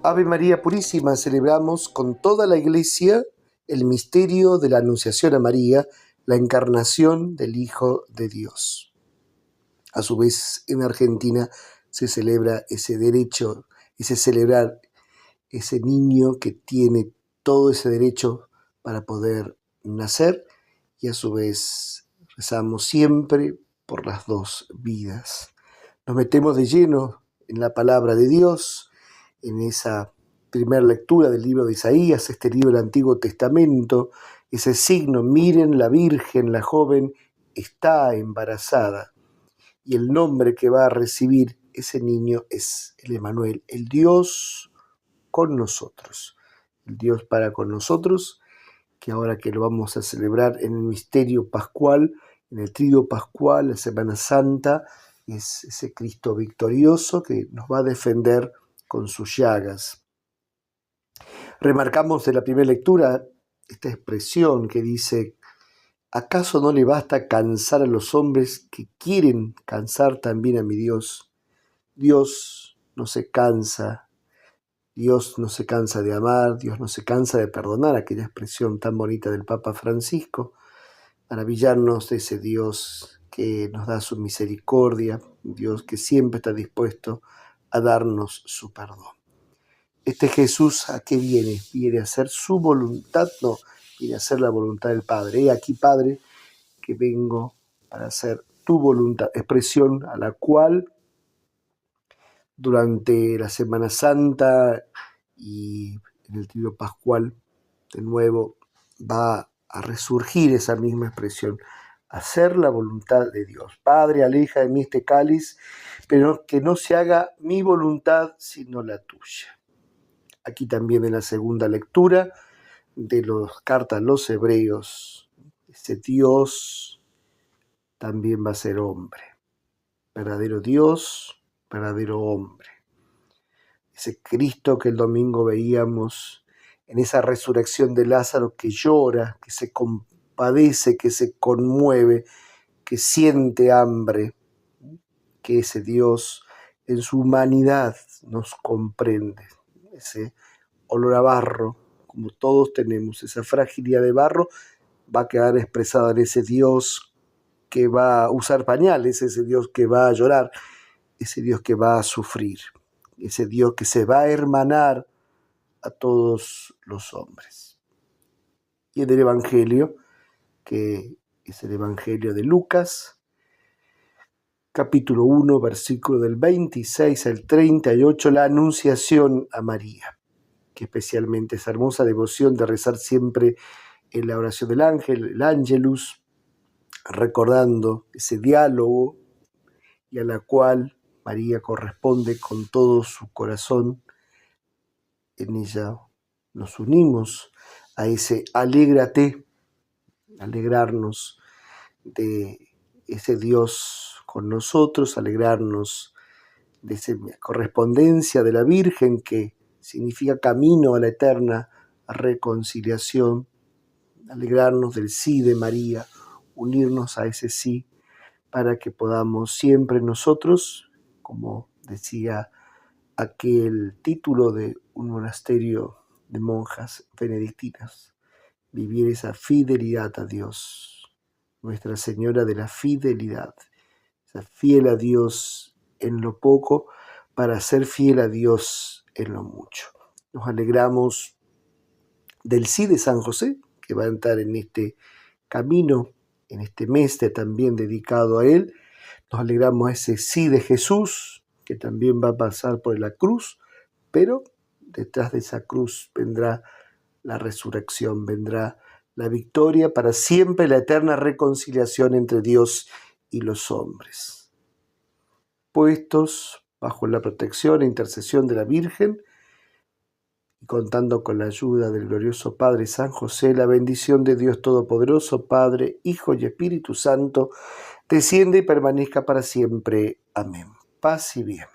Ave María Purísima, celebramos con toda la Iglesia el misterio de la Anunciación a María, la encarnación del Hijo de Dios. A su vez, en Argentina se celebra ese derecho, ese celebrar ese niño que tiene todo ese derecho para poder nacer, y a su vez rezamos siempre por las dos vidas. Nos metemos de lleno en la palabra de Dios, en esa primera lectura del libro de Isaías, este libro del Antiguo Testamento, ese signo: miren, la Virgen, la joven, está embarazada, y el nombre que va a recibir ese niño es el Emmanuel, el Dios con nosotros, el Dios para con nosotros, que ahora que lo vamos a celebrar en el misterio pascual, en el Triduo Pascual, la Semana Santa, es ese Cristo victorioso que nos va a defender con sus llagas. Remarcamos de la primera lectura esta expresión que dice: ¿acaso no le basta cansar a los hombres que quieren cansar también a mi Dios? Dios no se cansa, Dios no se cansa de amar, Dios no se cansa de perdonar, aquella expresión tan bonita del Papa Francisco. Maravillarnos de ese Dios que nos da su misericordia, Dios que siempre está dispuesto a darnos su perdón. Este Jesús, ¿a qué viene? ¿Viene a hacer su voluntad? No, viene a hacer la voluntad del Padre. He aquí, Padre, que vengo para hacer tu voluntad, expresión a la cual durante la Semana Santa y en el Triduo Pascual de nuevo va a resurgir esa misma expresión: hacer la voluntad de Dios. Padre, aleja de mí este cáliz, pero que no se haga mi voluntad sino la tuya. Aquí también en la segunda lectura de las cartas a los hebreos, ese Dios también va a ser hombre, verdadero Dios, verdadero hombre. Ese Cristo que el domingo veíamos en esa resurrección de Lázaro, que llora, que se compadece, que se conmueve, que siente hambre, que ese Dios en su humanidad nos comprende. Ese olor a barro, como todos tenemos, esa fragilidad de barro, va a quedar expresada en ese Dios que va a usar pañales, ese Dios que va a llorar, ese Dios que va a sufrir, ese Dios que se va a hermanar a todos los hombres. Y en el Evangelio, que es el Evangelio de Lucas, capítulo 1, versículo del 26 al 38, la Anunciación a María, que especialmente esa hermosa devoción de rezar siempre en la oración del ángel, el Ángelus, recordando ese diálogo y a la cual María corresponde con todo su corazón. En ella nos unimos a ese alégrate, alegrarnos de ese Dios con nosotros, alegrarnos de esa correspondencia de la Virgen, que significa camino a la eterna reconciliación, alegrarnos del sí de María, unirnos a ese sí, para que podamos siempre nosotros, como decía aquel título de un monasterio de monjas benedictinas, vivir esa fidelidad a Dios, Nuestra Señora de la Fidelidad, ser fiel a Dios en lo poco para ser fiel a Dios en lo mucho. Nos alegramos del sí de San José, que va a entrar en este camino, en este mes también dedicado a él. Nos alegramos a ese sí de Jesús, que también va a pasar por la cruz, pero detrás de esa cruz vendrá la resurrección, vendrá la victoria, para siempre la eterna reconciliación entre Dios y los hombres. Puestos bajo la protección e intercesión de la Virgen, y contando con la ayuda del glorioso Padre San José, la bendición de Dios Todopoderoso, Padre, Hijo y Espíritu Santo, desciende y permanezca para siempre. Amén. Paz y bien.